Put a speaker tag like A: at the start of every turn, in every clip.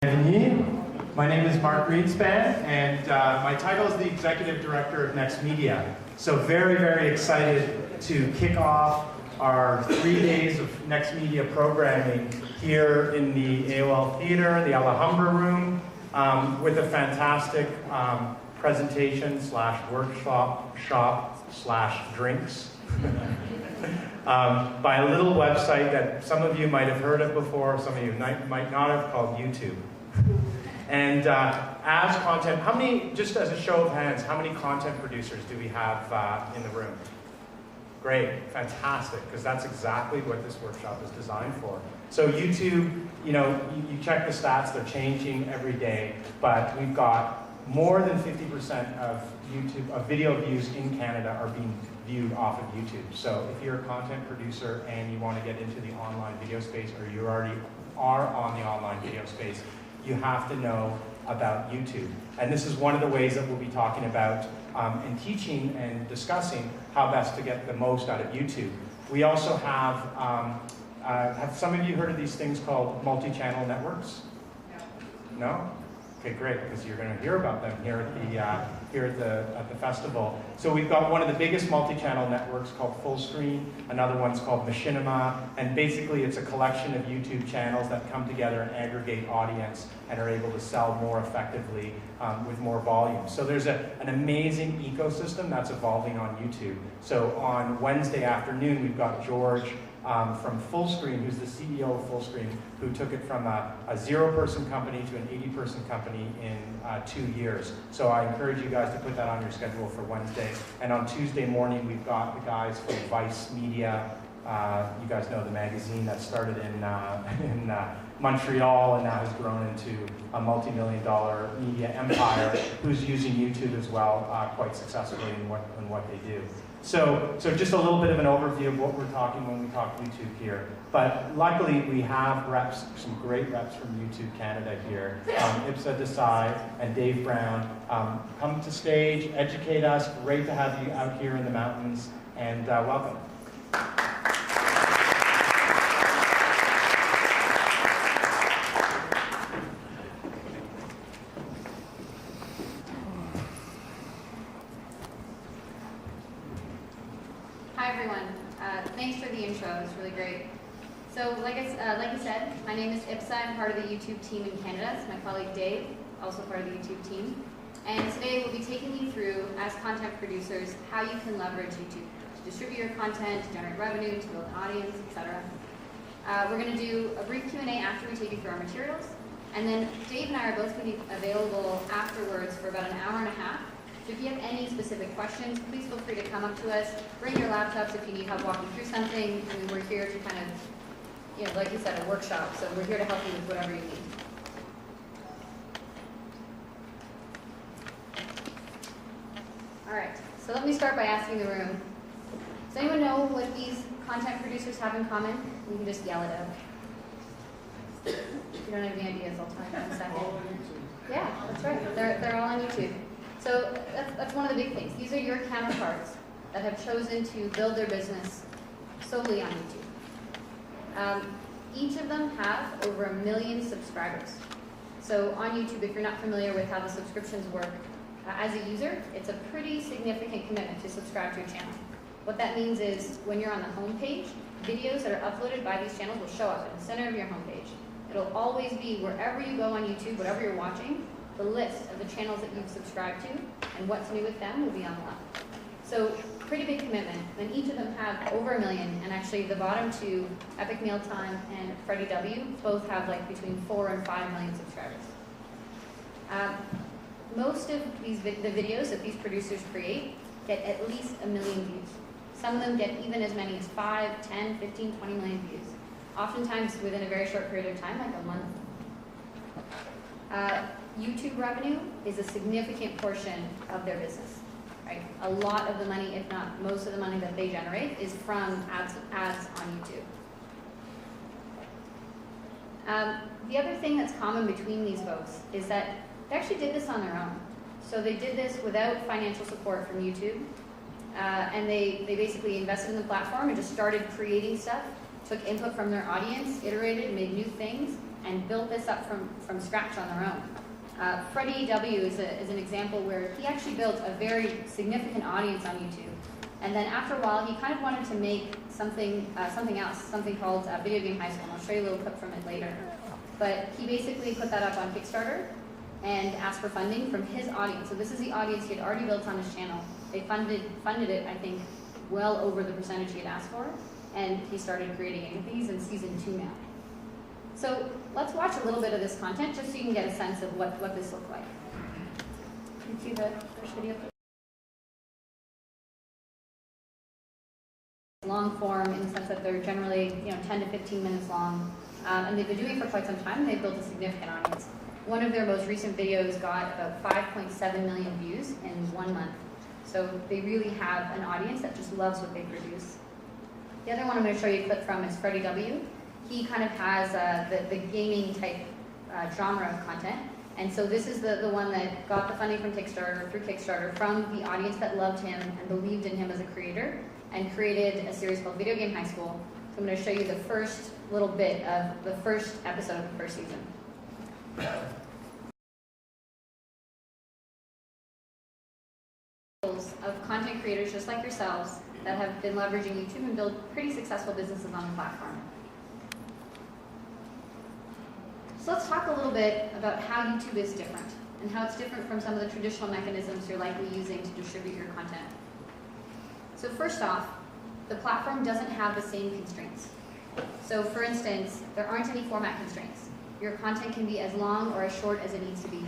A: Bienvenue. My name is Mark Greenspan, and my title is the Executive Director of Next Media. So very, very excited to kick off our 3 days of Next Media programming here in the AOL Theater, the Alhambra Room, with a fantastic presentation / workshop / drinks. By a little website that some of you might have heard of before, some of you might not have, called YouTube. And as content, just as a show of hands, how many content producers do we have in the room? Great, fantastic, because that's exactly what this workshop is designed for. So YouTube, you check the stats, they're changing every day, but we've got more than 50% of video views in Canada are being viewed off of YouTube. So if you're a content producer and you want to get into the online video space, or you already are on the online video space, you have to know about YouTube. And this is one of the ways that we'll be talking about and teaching and discussing how best to get the most out of YouTube. We also have some of you heard of these things called multi-channel networks? No? No? Okay, great, because you're going to hear about them here at the festival. So we've got one of the biggest multi-channel networks called Fullscreen. Another one's called Machinima, and basically it's a collection of YouTube channels that come together and aggregate audience and are able to sell more effectively with more volume. So there's an amazing ecosystem that's evolving on YouTube. So on Wednesday afternoon, we've got George from Fullscreen, who's the CEO of Fullscreen, who took it from a 0-person company to an 80-person company in 2 years. So I encourage you guys to put that on your schedule for Wednesday. And on Tuesday morning, we've got the guys from Vice Media. You guys know the magazine that started in Montreal and now has grown into a multi-million-dollar media empire, who's using YouTube as well quite successfully in what they do. So just a little bit of an overview of what we're talking when we talk YouTube here. But luckily, we have reps, some great reps from YouTube Canada here. Ipsa Desai and Dave Brown. Come to stage, educate us. Great to have you out here in the mountains, and welcome.
B: Thanks for the intro, it was really great. So like I said, my name is Ipsa, I'm part of the YouTube team in Canada. It's my colleague Dave, also part of the YouTube team. And today we'll be taking you through, as content producers, how you can leverage YouTube to distribute your content, to generate revenue, to build an audience, etc. We're going to do a brief Q&A after we take you through our materials. And then Dave and I are both going to be available afterwards for about an hour and a half. So if you have any specific questions, please feel free to come up to us. Bring your laptops if you need help walking through something. I mean, we're here to kind of, like you said, a workshop. So we're here to help you with whatever you need. All right, so let me start by asking the room. Does anyone know what these content producers have in common? You can just yell it out. If you don't have any ideas, I'll tell you in a second. Yeah, that's right. They're all on YouTube. So that's one of the big things. These are your counterparts that have chosen to build their business solely on YouTube. Each of them have over 1 million subscribers. So on YouTube, if you're not familiar with how the subscriptions work, as a user, it's a pretty significant commitment to subscribe to your channel. What that means is when you're on the home page, videos that are uploaded by these channels will show up in the center of your home page. It'll always be wherever you go on YouTube, whatever you're watching, the list of the channels that you've subscribed to and what's new with them will be on the left. So pretty big commitment. Then each of them have over 1 million, and actually the bottom two, Epic Mealtime and Freddie W, both have like between 4 and 5 million subscribers. Most of the videos that these producers create get at least 1 million views. Some of them get even as many as 5, 10, 15, 20 million views. Oftentimes within a very short period of time, like a month. YouTube revenue is a significant portion of their business, right? A lot of the money, if not most of the money that they generate, is from ads on YouTube. The other thing that's common between these folks is that they actually did this on their own. So they did this without financial support from YouTube, and they basically invested in the platform and just started creating stuff, took input from their audience, iterated, made new things, and built this up from scratch on their own. Freddie W. is an example where he actually built a very significant audience on YouTube. And then after a while, he kind of wanted to make something else, something called Video Game High School. And I'll show you a little clip from it later. But he basically put that up on Kickstarter and asked for funding from his audience. So this is the audience he had already built on his channel. They funded it, I think, well over the percentage he had asked for. And he started creating it. I think he's in season 2 now. So let's watch a little bit of this content just so you can get a sense of what this looked like. Can you see the first video? Long form in the sense that they're generally 10 to 15 minutes long. And they've been doing it for quite some time, and they've built a significant audience. One of their most recent videos got about 5.7 million views in 1 month. So they really have an audience that just loves what they produce. The other one I'm going to show you a clip from is Freddie W. He kind of has the gaming type genre of content. And so this is the one that got the funding from Kickstarter, through Kickstarter, from the audience that loved him and believed in him as a creator, and created a series called Video Game High School. So I'm going to show you the first little bit of the first episode of the first season. Of content creators just like yourselves that have been leveraging YouTube and build pretty successful businesses on the platform. So let's talk a little bit about how YouTube is different and how it's different from some of the traditional mechanisms you're likely using to distribute your content. So first off, the platform doesn't have the same constraints. So for instance, there aren't any format constraints. Your content can be as long or as short as it needs to be.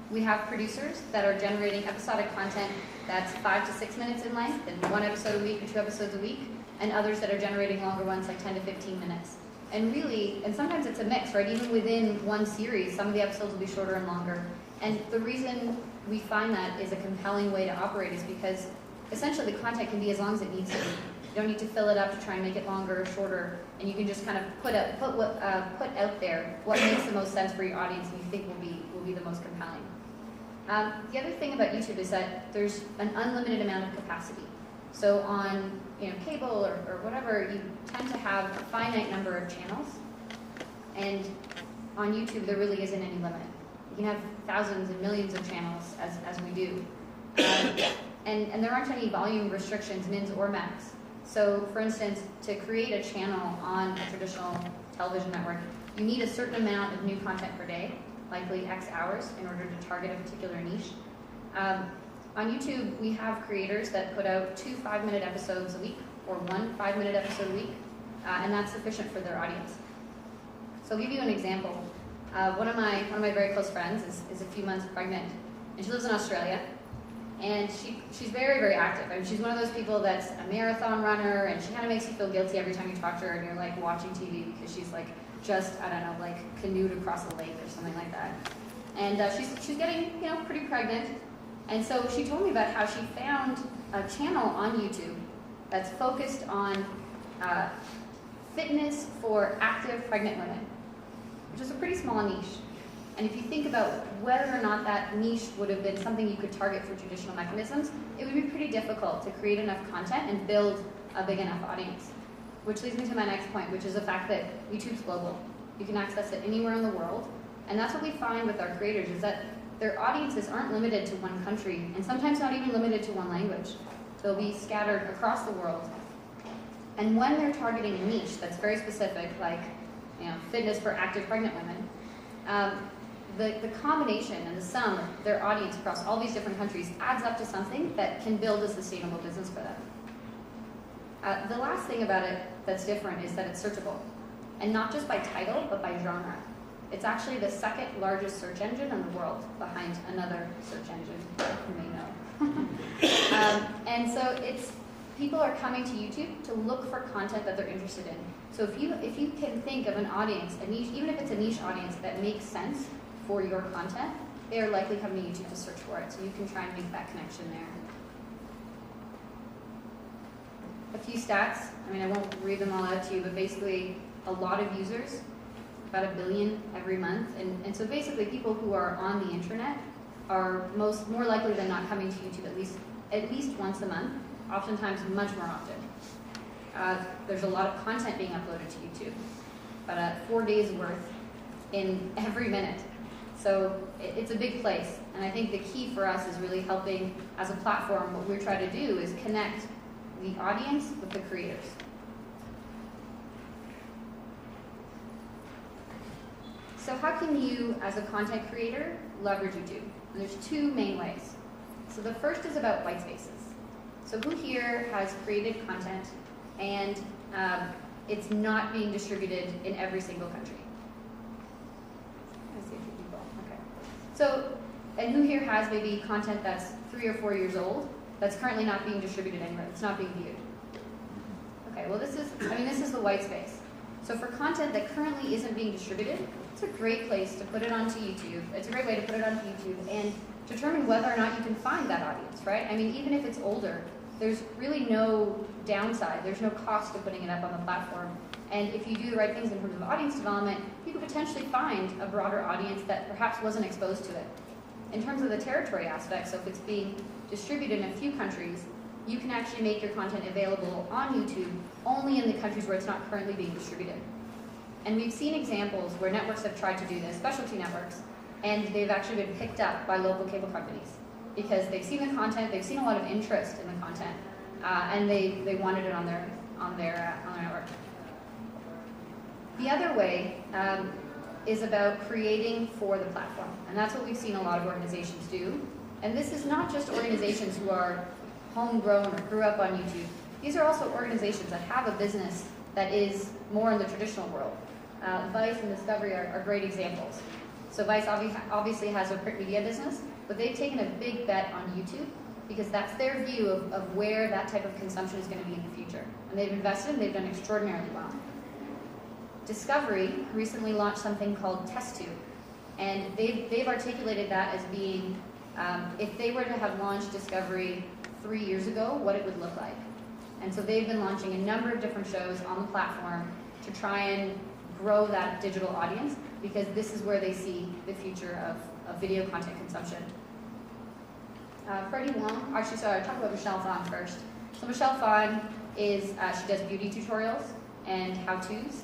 B: We have producers that are generating episodic content that's 5 to 6 minutes in length, and 1 episode a week or 2 episodes a week, and others that are generating longer ones like 10 to 15 minutes. And really, and sometimes it's a mix, right? Even within one series, some of the episodes will be shorter and longer. And the reason we find that is a compelling way to operate is because essentially the content can be as long as it needs to be. You don't need to fill it up to try and make it longer or shorter, and you can just kind of put out there what makes the most sense for your audience and you think will be the most compelling. The other thing about YouTube is that there's an unlimited amount of capacity. So on cable or whatever, you tend to have a finite number of channels, and on YouTube there really isn't any limit. You can have thousands and millions of channels as we do, and there aren't any volume restrictions, mins or max. So for instance, to create a channel on a traditional television network, you need a certain amount of new content per day, likely X hours, in order to target a particular niche. On YouTube, we have creators that put out 2 5-minute episodes a week, or 1 5-minute episode a week, and that's sufficient for their audience. So I'll give you an example. One of my very close friends is a few months pregnant, and she lives in Australia, and she's very, very active. I mean, she's one of those people that's a marathon runner, and she kind of makes you feel guilty every time you talk to her, and you're like watching TV because she's like just, I don't know, like canoed across a lake or something like that. And she's getting, pretty pregnant. And so she told me about how she found a channel on YouTube that's focused on fitness for active pregnant women, which is a pretty small niche. And if you think about whether or not that niche would have been something you could target for traditional mechanisms, it would be pretty difficult to create enough content and build a big enough audience. Which leads me to my next point, which is the fact that YouTube's global. You can access it anywhere in the world. And that's what we find with our creators, is that their audiences aren't limited to one country, and sometimes not even limited to one language. They'll be scattered across the world. And when they're targeting a niche that's very specific, like fitness for active pregnant women, the combination and the sum of their audience across all these different countries adds up to something that can build a sustainable business for them. The last thing about it that's different is that it's searchable, and not just by title, but by genre. It's actually the second largest search engine in the world, behind another search engine you may know. And so people are coming to YouTube to look for content that they're interested in. So if you can think of an audience, a niche, even if it's a niche audience that makes sense for your content, they are likely coming to YouTube to search for it. So you can try and make that connection there. A few stats. I mean, I won't read them all out to you, but basically a lot of users, about 1 billion every month. And so basically people who are on the internet are more likely than not coming to YouTube at least once a month, oftentimes much more often. There's a lot of content being uploaded to YouTube, about 4 days worth in every minute. So it's a big place. And I think the key for us is really helping, as a platform, what we're trying to do is connect the audience with the creators. So how can you, as a content creator, leverage YouTube? And there's two main ways. So the first is about white spaces. So who here has created content and it's not being distributed in every single country? I see a few people. Okay. So, and who here has maybe content that's 3 or 4 years old that's currently not being distributed anywhere, it's not being viewed? Okay, well this is the white space. So for content that currently isn't being distributed, it's a great place to put it onto YouTube. It's a great way to put it onto YouTube and determine whether or not you can find that audience, right? I mean, even if it's older, there's really no downside. There's no cost to putting it up on the platform. And if you do the right things in terms of audience development, you could potentially find a broader audience that perhaps wasn't exposed to it. In terms of the territory aspect, so if it's being distributed in a few countries, you can actually make your content available on YouTube only in the countries where it's not currently being distributed. And we've seen examples where networks have tried to do this, specialty networks, and they've actually been picked up by local cable companies because they've seen the content, they've seen a lot of interest in the content, and they wanted it on their network. The other way is about creating for the platform, and that's what we've seen a lot of organizations do. And this is not just organizations who are homegrown or grew up on YouTube. These are also organizations that have a business that is more in the traditional world. Vice and Discovery are great examples. So Vice obviously has a print media business, but they've taken a big bet on YouTube because that's their view of where that type of consumption is going to be in the future. And they've invested and they've done extraordinarily well. Discovery recently launched something called TestTube, and they've articulated that as being, if they were to have launched Discovery 3 years ago, what it would look like. And so they've been launching a number of different shows on the platform to try and grow that digital audience because this is where they see the future of video content consumption. Freddie Wong, actually, sorry, I'll talk about Michelle Fawn first. So Michelle Fawn is, she does beauty tutorials and how-tos,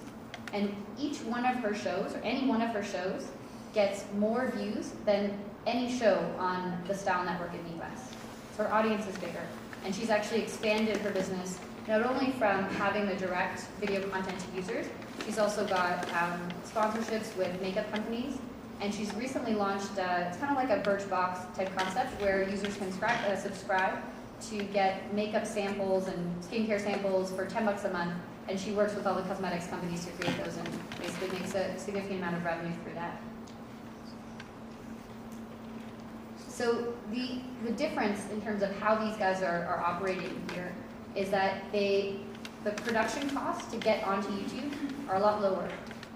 B: and each one of her shows, or any one of her shows, gets more views than any show on the Style Network in the US. So her audience is bigger. And she's actually expanded her business, not only from having the direct video content to users, she's also got sponsorships with makeup companies, and she's recently launched, it's kind of like a Birchbox type concept where users can subscribe to get makeup samples and skincare samples for $10 a month, and she works with all the cosmetics companies to create those and basically makes a significant amount of revenue through that. So the difference in terms of how these guys are operating here is that the production costs to get onto YouTube are a lot lower,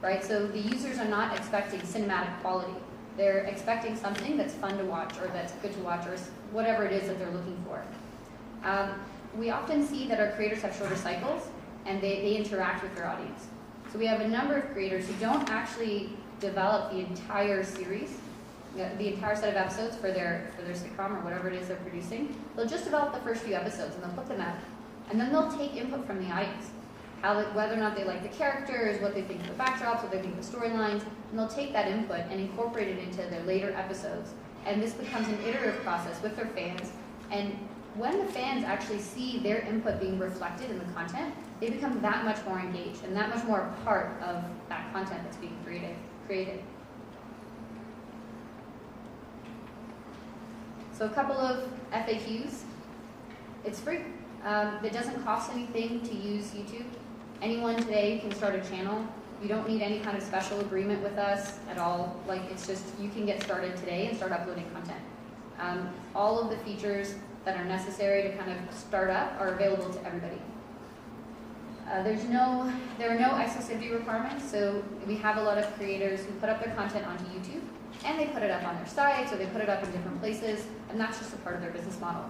B: right? So the users are not expecting cinematic quality. They're expecting something that's fun to watch or that's good to watch or whatever it is that they're looking for. We often see that our creators have shorter cycles and they interact with their audience. So we have a number of creators who don't actually develop the entire series, the entire set of episodes for their sitcom or whatever it is they're producing. They'll just develop the first few episodes and they'll put them out. And then they'll take input from the audience, whether or not they like the characters, what they think of the backdrops, what they think of the storylines, and they'll take that input and incorporate it into their later episodes. And this becomes an iterative process with their fans. And when the fans actually see their input being reflected in the content, they become that much more engaged and that much more a part of that content that's being created. So a couple of FAQs. It's free. It doesn't cost anything to use YouTube. Anyone today can start a channel. You don't need any kind of special agreement with us at all. Like, it's just, you can get started today and start uploading content. All of the features that are necessary to kind of start up are available to everybody. There are no exclusivity requirements, so we have a lot of creators who put up their content onto YouTube, and they put it up on their sites, or they put it up in different places, and that's just a part of their business model.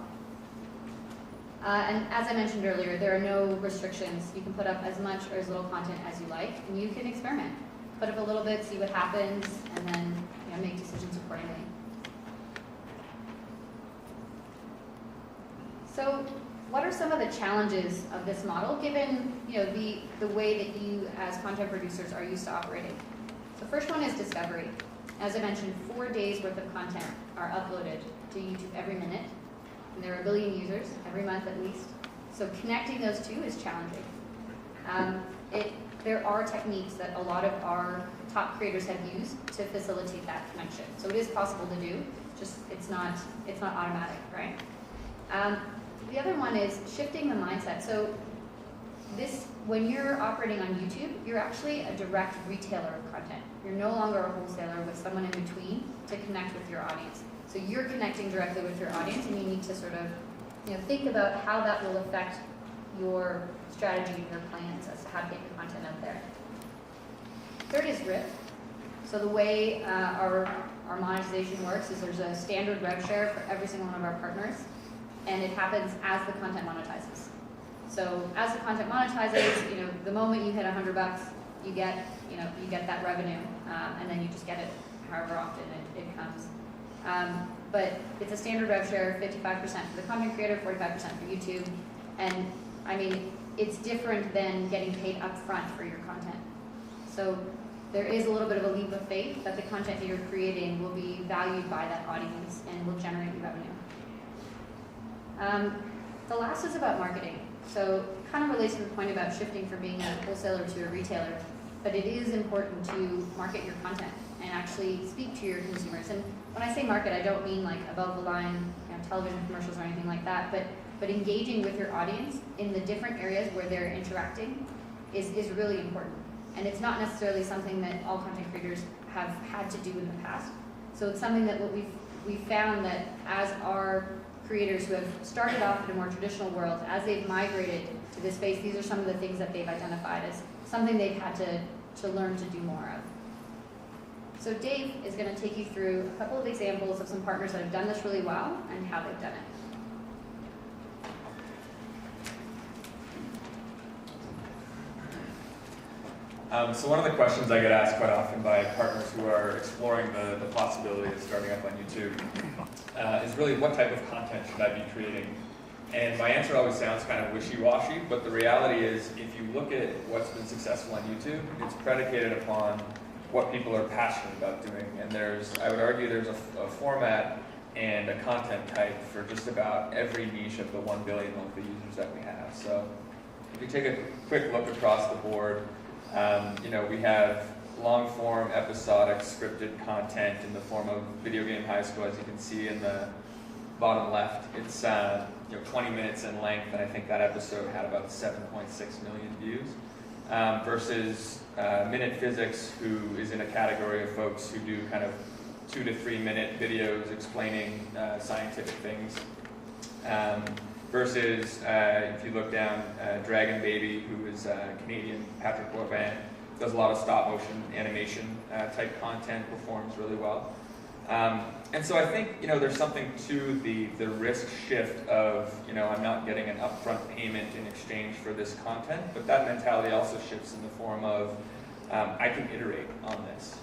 B: And as I mentioned earlier, there are no restrictions. You can put up as much or as little content as you like, and you can experiment. Put up a little bit, see what happens, and then make decisions accordingly. So what are some of the challenges of this model, given the way that you as content producers are used to operating? The first one is discovery. As I mentioned, 4 days worth of content are uploaded to YouTube every minute, and there are 1 billion users every month at least. So connecting those two is challenging. There are techniques that a lot of our top creators have used to facilitate that connection. So it is possible to do, just it's not automatic, right? The other one is shifting the mindset. So when you're operating on YouTube, you're actually a direct retailer of content. You're no longer a wholesaler with someone in between to connect with your audience. So you're connecting directly with your audience, and you need to sort of think about how that will affect your strategy and your plans as to how to get your content out there. Third is RIP. So the way our monetization works is there's a standard rev share for every single one of our partners, and it happens as the content monetizes. So as the content monetizes, the moment you hit $100, you get that revenue, and then you just get it however often it comes. But it's a standard rev share, 55% for the content creator, 45% for YouTube, and I mean, it's different than getting paid upfront for your content. So there is a little bit of a leap of faith that the content that you're creating will be valued by that audience and will generate revenue. The last is about marketing. So it kind of relates to the point about shifting from being a wholesaler to a retailer, but it is important to market your content and actually speak to your consumers. And when I say market, I don't mean like above the line television commercials or anything like that, but engaging with your audience in the different areas where they're interacting is really important. And it's not necessarily something that all content creators have had to do in the past. So it's something that we've found that as our creators who have started off in a more traditional world, as they've migrated to this space, these are some of the things that they've identified as something they've had to learn to do more of. So Dave is going to take you through a couple of examples of some partners that have done this really well and how they've done it.
C: So one of the questions I get asked quite often by partners who are exploring the possibility of starting up on YouTube is really, what type of content should I be creating? And my answer always sounds kind of wishy-washy, but the reality is, if you look at what's been successful on YouTube, it's predicated upon what people are passionate about doing. And I would argue there's a format and a content type for just about every niche of the 1 billion monthly users that we have. So if you take a quick look across the board, we have long-form, episodic, scripted content in the form of Video Game High School, as you can see in the bottom left. It's 20 minutes in length, and I think that episode had about 7.6 million views. Versus Minute Physics, who is in a category of folks who do kind of 2 to 3 minute videos explaining scientific things. Versus, if you look down, Dragon Baby, who is Canadian, Patrick Boivin, does a lot of stop motion animation type content, performs really well. And so I think there's something to the risk shift of I'm not getting an upfront payment in exchange for this content, but that mentality also shifts in the form of I can iterate on this.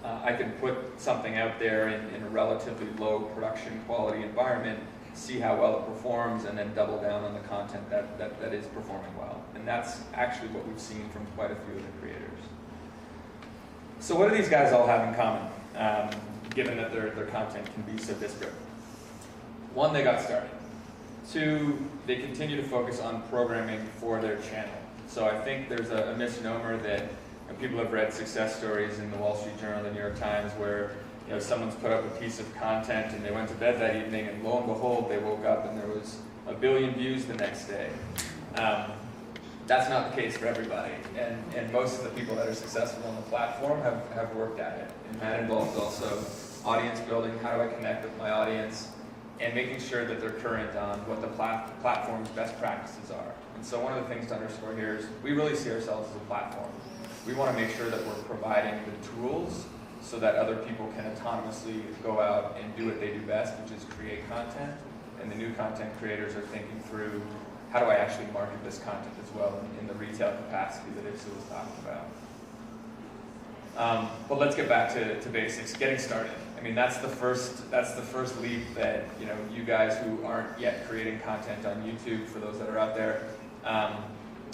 C: I can put something out there in a relatively low production quality environment, see how well it performs, and then double down on the content that is performing well. And that's actually what we've seen from quite a few of the creators. So what do these guys all have in common, given that their content can be so disparate? One, they got started. Two, they continue to focus on programming for their channel. So I think there's a misnomer that people have read success stories in the Wall Street Journal, the New York Times, where someone's put up a piece of content and they went to bed that evening, and lo and behold, they woke up and there was 1 billion views the next day. That's not the case for everybody, and most of the people that are successful on the platform have worked at it. And that involves also audience building, how do I connect with my audience, and making sure that they're current on what the platform's best practices are. And so one of the things to underscore here is we really see ourselves as a platform. We want to make sure that we're providing the tools so that other people can autonomously go out and do what they do best, which is create content. And the new content creators are thinking through, how do I actually market this content as well in the retail capacity that Ipsa was talking about. But let's get back to basics, getting started. I mean, that's the first leap that you guys who aren't yet creating content on YouTube, for those that are out there,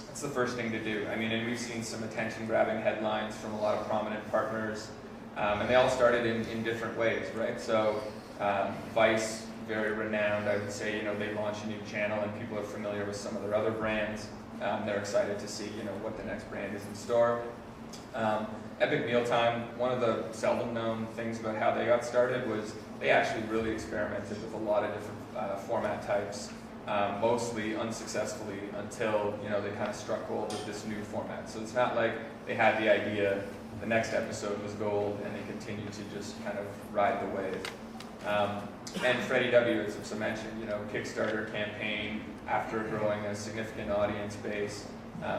C: It's the first thing to do. I mean, and we've seen some attention-grabbing headlines from a lot of prominent partners, and they all started in different ways, right? So Vice, very renowned, I would say, they launch a new channel and people are familiar with some of their other brands. They're excited to see, what the next brand is in store. Epic Mealtime, one of the seldom known things about how they got started was they actually really experimented with a lot of different format types, mostly unsuccessfully until, they kind of struck gold with this new format. So it's not like they had the idea, the next episode was gold, and they continued to just kind of ride the wave. And Freddie W, as I mentioned, Kickstarter campaign after growing a significant audience base.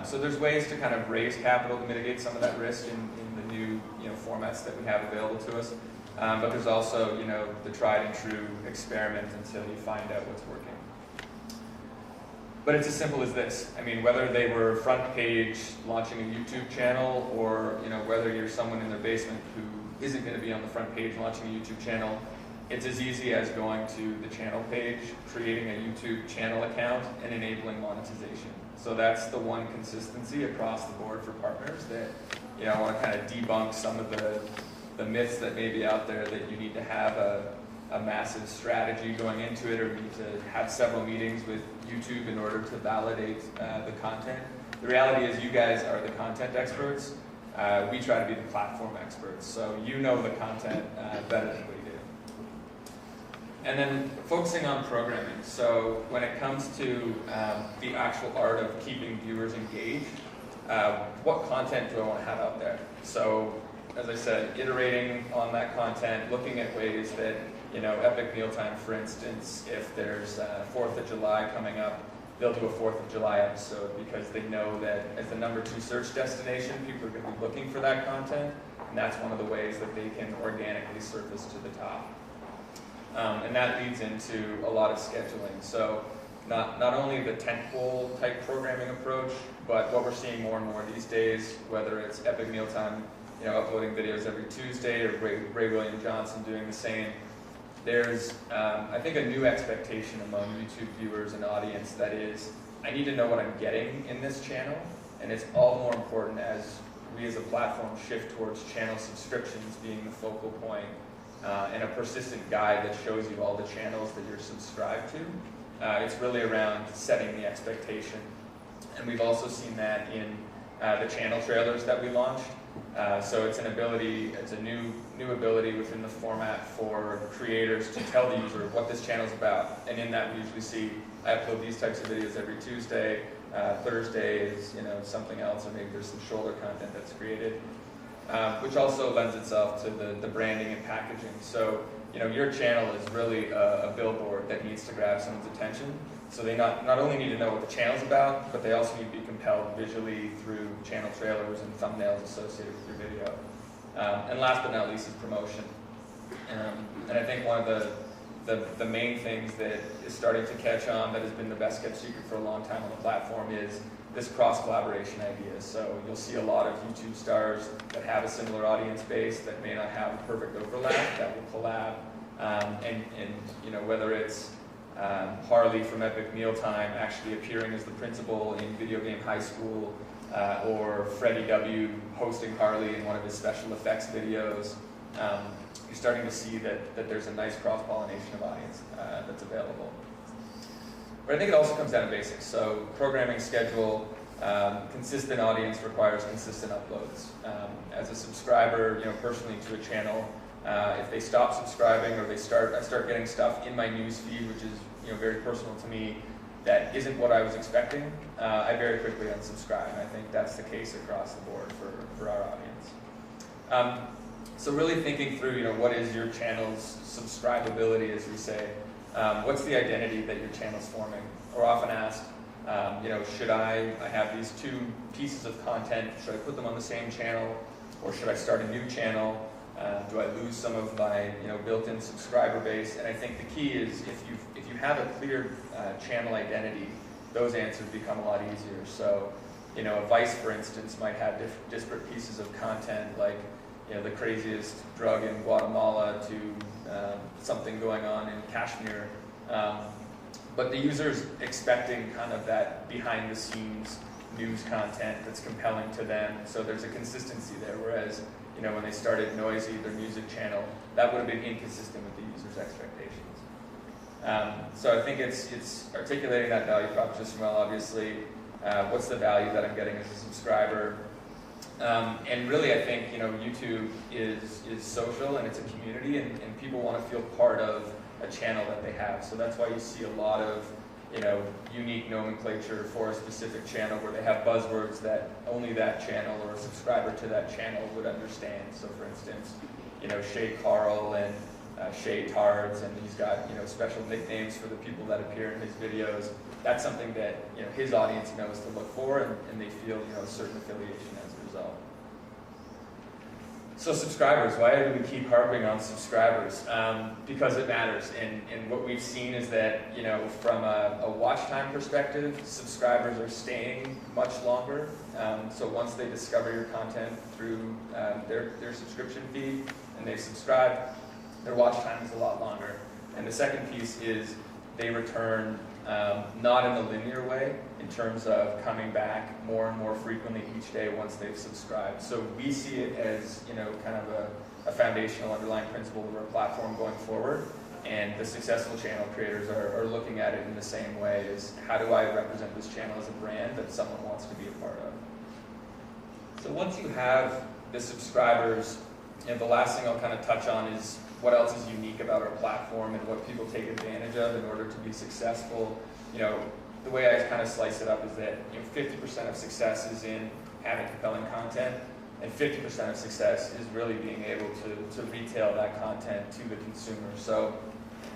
C: So there's ways to kind of raise capital to mitigate some of that risk in the new formats that we have available to us. But there's also the tried and true experiment until you find out what's working. But it's as simple as this. I mean, whether they were front page launching a YouTube channel, or whether you're someone in their basement who isn't going to be on the front page launching a YouTube channel, it's as easy as going to the channel page, creating a YouTube channel account, and enabling monetization. So that's the one consistency across the board for partners that, I want to kind of debunk some of the myths that may be out there that you need to have a massive strategy going into it, or need to have several meetings with YouTube in order to validate the content. The reality is you guys are the content experts. We try to be the platform experts. So you know the content better than we do. And then focusing on programming. So when it comes to the actual art of keeping viewers engaged, what content do I want to have out there? So as I said, iterating on that content, looking at ways that, Epic Mealtime, for instance, if there's 4th of July coming up, they'll do a 4th of July episode because they know that as the #2 search destination, people are going to be looking for that content, and that's one of the ways that they can organically surface to the top. And that leads into a lot of scheduling. So not only the tentpole type programming approach, but what we're seeing more and more these days, whether it's Epic Mealtime, uploading videos every Tuesday, or Ray William Johnson doing the same. There's, I think, a new expectation among YouTube viewers and audience that is, I need to know what I'm getting in this channel, and it's all more important as we as a platform shift towards channel subscriptions being the focal point, and a persistent guide that shows you all the channels that you're subscribed to. It's really around setting the expectation. And we've also seen that in the channel trailers that we launched. So it's a new ability within the format for creators to tell the user what this channel is about. And in that we usually see, I upload these types of videos every Tuesday. Thursday is something else, or maybe there's some shoulder content that's created. Which also lends itself to the branding and packaging. So, your channel is really a billboard that needs to grab someone's attention. So they not only need to know what the channel's about, but they also need to be compelled visually through channel trailers and thumbnails associated with your video. And last but not least is promotion. And I think one of the main things that is starting to catch on, that has been the best kept secret for a long time on the platform, is this cross-collaboration idea. So you'll see a lot of YouTube stars that have a similar audience base that may not have a perfect overlap, that will collab. And whether it's Harley from Epic Mealtime actually appearing as the principal in Video Game High School, or Freddie W hosting Harley in one of his special effects videos, you're starting to see that there's a nice cross-pollination of audience that's available. But I think it also comes down to basics. So programming schedule, consistent audience requires consistent uploads. As a subscriber, personally to a channel, if they stop subscribing or I start getting stuff in my news feed, which is very personal to me, that isn't what I was expecting, I very quickly unsubscribe. And I think that's the case across the board for our audience. So really thinking through, what is your channel's subscribability, as we say. What's the identity that your channel's forming? We're often asked, should I have these two pieces of content, should I put them on the same channel, or should I start a new channel? Do I lose some of my built-in subscriber base? And I think the key is if you have a clear channel identity, those answers become a lot easier. So, Vice, for instance, might have disparate pieces of content, like the craziest drug in Guatemala to something going on in Kashmir. But the user's expecting kind of that behind-the-scenes news content that's compelling to them. So there's a consistency there, whereas when they started Noisy, their music channel, that would have been inconsistent with the user's expectations. So I think it's articulating that value proposition well, obviously. What's the value that I'm getting as a subscriber? And really, I think YouTube is social and it's a community, and people want to feel part of a channel that they have. So that's why you see a lot of unique nomenclature for a specific channel where they have buzzwords that only that channel or a subscriber to that channel would understand. So for instance, Shay Carl and Shay Tards, and he's got special nicknames for the people that appear in his videos. That's something that his audience knows to look for, and they feel a certain affiliation as a result. So subscribers, why do we keep harping on subscribers? Because it matters, and what we've seen is that from a watch time perspective, subscribers are staying much longer. So once they discover your content through their subscription feed and they subscribe, their watch time is a lot longer. And the second piece is they return not in a linear way in terms of coming back more and more frequently each day once they've subscribed. So we see it as kind of a foundational underlying principle of our platform going forward. And the successful channel creators are looking at it in the same way as, how do I represent this channel as a brand that someone wants to be a part of? So once you have the subscribers, the last thing I'll kind of touch on is what else is unique about our platform and what people take advantage of in order to be successful. The way I kind of slice it up is that 50% of success is in having compelling content, and 50% of success is really being able to retail that content to the consumer. So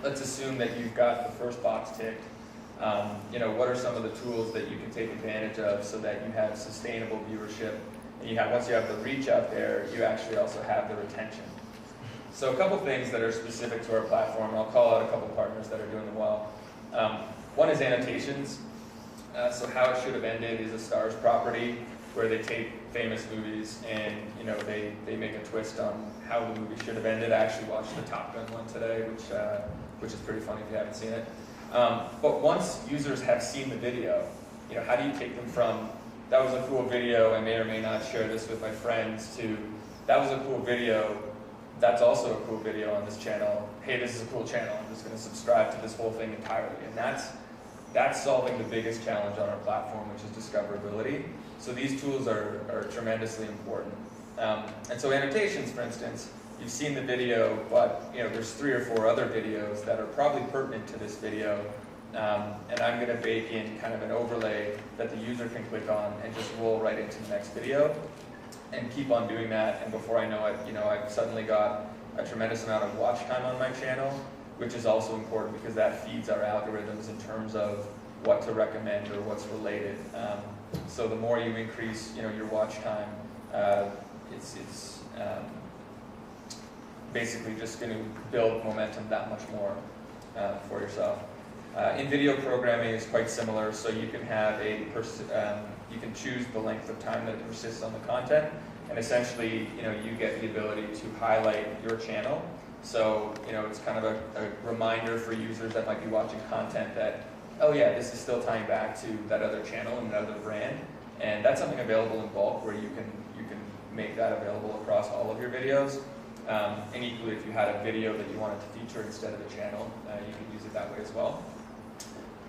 C: let's assume that you've got the first box ticked. What are some of the tools that you can take advantage of so that you have sustainable viewership? And once you have the reach out there, you actually also have the retention. So a couple things that are specific to our platform, and I'll call out a couple partners that are doing them well. One is annotations. So How It Should Have Ended is a Starz property where they take famous movies and they make a twist on how the movie should have ended. I actually watched the Top Gun one today, which is pretty funny if you haven't seen it. But once users have seen the video, how do you take them from, that was a cool video, I may or may not share this with my friends, to, that was a cool video, that's also a cool video on this channel. Hey, this is a cool channel, I'm just going to subscribe to this whole thing entirely. And that's solving the biggest challenge on our platform, which is discoverability. So these tools are tremendously important. And so annotations, for instance, you've seen the video, but there's 3 or 4 other videos that are probably pertinent to this video. And I'm going to bake in kind of an overlay that the user can click on and just roll right into the next video, and keep on doing that. And before I know it, I've suddenly got a tremendous amount of watch time on my channel, which is also important because that feeds our algorithms in terms of what to recommend or what's related. So the more you increase, your watch time, it's basically just going to build momentum that much more for yourself. In video programming is quite similar. So you can have you can choose the length of time that it persists on the content, and essentially, you get the ability to highlight your channel. So, it's kind of a reminder for users that might be watching content that, oh yeah, this is still tying back to that other channel and that other brand. And that's something available in bulk where you can make that available across all of your videos. And equally, if you had a video that you wanted to feature instead of a channel, you can use it that way as well.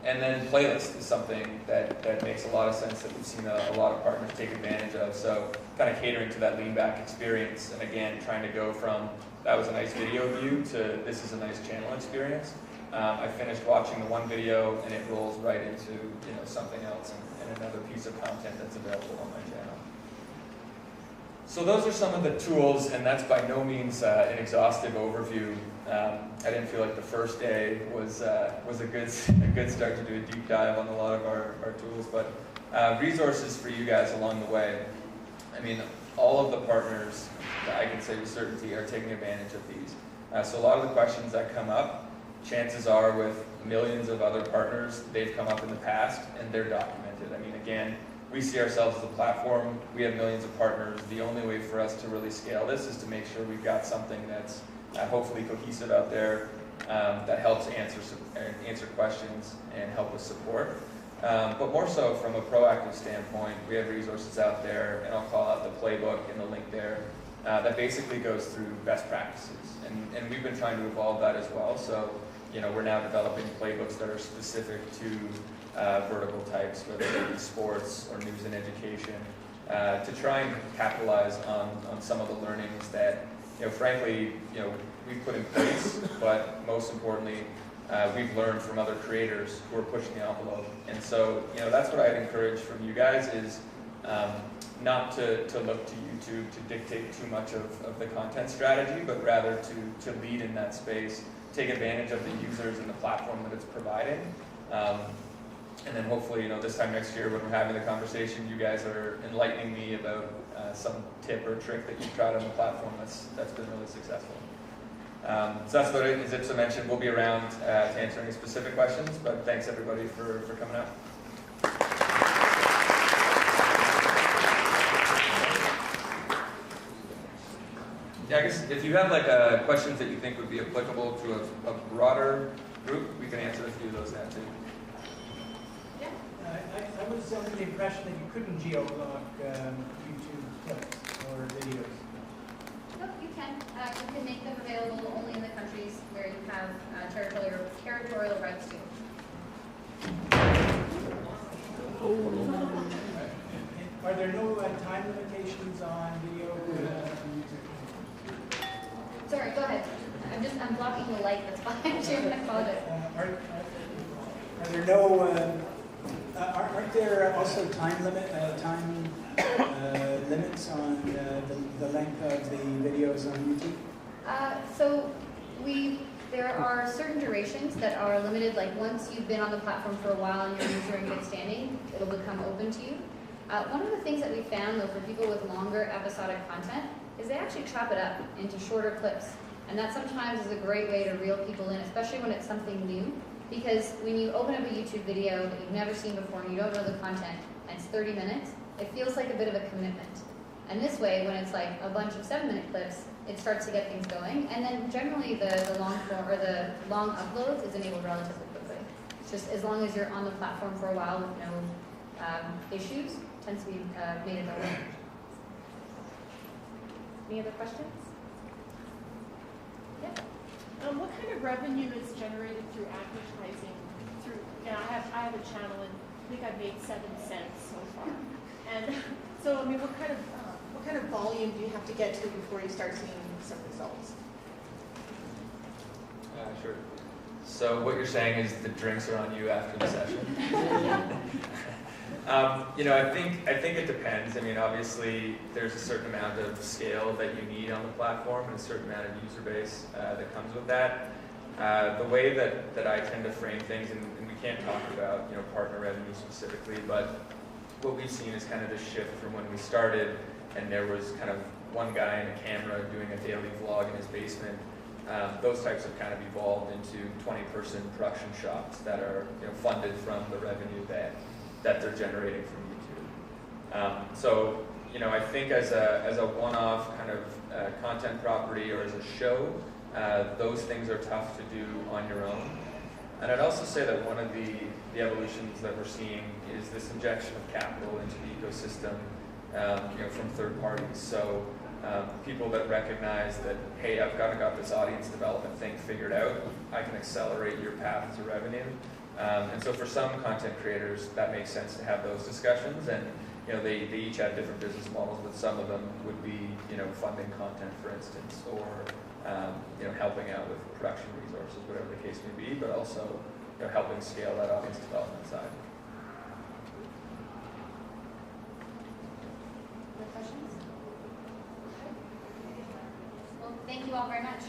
C: And then playlist is something that makes a lot of sense that we've seen a lot of partners take advantage of. So kind of catering to that lean back experience, and again, trying to go from that was a nice video view to this is a nice channel experience. I finished watching the one video and it rolls right into something else and another piece of content that's available on my channel. So those are some of the tools, and that's by no means an exhaustive overview. I didn't feel like the first day was a good start to do a deep dive on a lot of our tools, but resources for you guys along the way. I mean, all of the partners that I can say with certainty are taking advantage of these. So a lot of the questions that come up, chances are with millions of other partners, they've come up in the past and they're documented. I mean, again, we see ourselves as a platform. We have millions of partners. The only way for us to really scale this is to make sure we've got something that's hopefully cohesive out there that helps answer questions and help with support. But more so from a proactive standpoint, we have resources out there, and I'll call out the playbook and the link there, that basically goes through best practices. And we've been trying to evolve that as well. So, we're now developing playbooks that are specific to vertical types, whether it be sports or news and education, to try and capitalize on some of the learnings that, frankly, we've put in place, but most importantly, we've learned from other creators who are pushing the envelope. And so, that's what I'd encourage from you guys is not to look to YouTube to dictate too much of the content strategy, but rather to lead in that space, take advantage of the users and the platform that it's providing. And then hopefully, this time next year when we're having the conversation, you guys are enlightening me about some tip or trick that you've tried on the platform that's been really successful. So that's about it. As Ipsa mentioned, we'll be around to answer any specific questions, but thanks everybody for coming out. Yeah, I guess if you have questions that you think would be applicable to a broader group, we can answer a few of those now too.
B: Yeah.
D: I was under the impression that you couldn't geolog YouTube clips or videos.
B: No, you can. You can make them available only in the countries where you have territorial rights to.
D: Are there no time limitations on video?
B: Sorry, go ahead. I'm blocking the light that's behind you. I apologize.
D: Are there no? Aren't there also time limits on the length of the videos on YouTube?
B: There are certain durations that are limited. Like once you've been on the platform for a while and you're in good standing, it'll become open to you. One of the things that we found though for people with longer episodic content is they actually chop it up into shorter clips. And that sometimes is a great way to reel people in, especially when it's something new. Because when you open up a YouTube video that you've never seen before and you don't know the content, and it's 30 minutes, it feels like a bit of a commitment. And this way, when it's like a bunch of 7-minute clips, it starts to get things going. And then generally the long form or the long uploads is enabled relatively quickly. It's just as long as you're on the platform for a while with no issues, tends to be made available. Any other questions? Yeah.
E: What kind of revenue is generated through advertising? I have a channel and I think I've made 7 cents so far. And so what kind of volume do you have to get to before you start seeing some results?
C: Sure. So what you're saying is the drinks are on you after the session. I think it depends. Obviously, there's a certain amount of scale that you need on the platform and a certain amount of user base that comes with that. The way that I tend to frame things, and we can't talk about partner revenue specifically, but what we've seen is kind of this shift from when we started, and there was kind of one guy and a camera doing a daily vlog in his basement. Those types have kind of evolved into 20-person production shops that are funded from the revenue that they're generating from YouTube. So I think as a one-off kind of content property or as a show, those things are tough to do on your own. And I'd also say that one of the evolutions that we're seeing is this injection of capital into the ecosystem, from third parties. So people that recognize that, hey, I've got this audience development thing figured out. I can accelerate your path to revenue. And so for some content creators, that makes sense to have those discussions. And they each have different business models, but some of them would be funding content, for instance, or helping out with production resources, whatever the case may be, but also helping scale that audience development side.
B: Other questions? Well, thank you all very much.